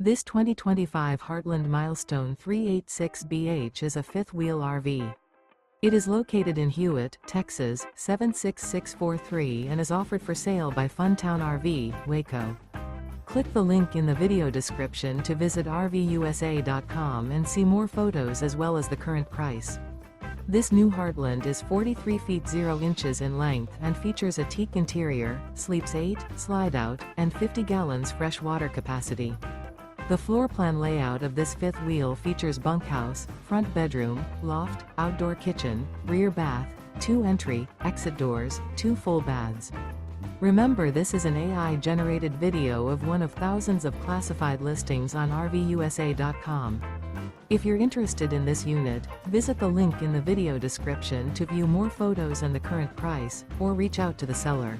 This 2025 Heartland Milestone 386BH is a fifth-wheel RV. It is located in Hewitt, Texas, 76643 and is offered for sale by Funtown RV, Waco. Click the link in the video description to visit RVUSA.com and see more photos as well as the current price. This new Heartland is 43 feet 0 inches in length and features a teak interior, sleeps 8, slide-out, and 50 gallons fresh water capacity. The floor plan layout of this fifth wheel features bunkhouse, front bedroom, loft, outdoor kitchen, rear bath, 2 entry, exit doors, 2 full baths. Remember, this is an AI-generated video of one of thousands of classified listings on RVUSA.com. If you're interested in this unit, visit the link in the video description to view more photos and the current price, or reach out to the seller.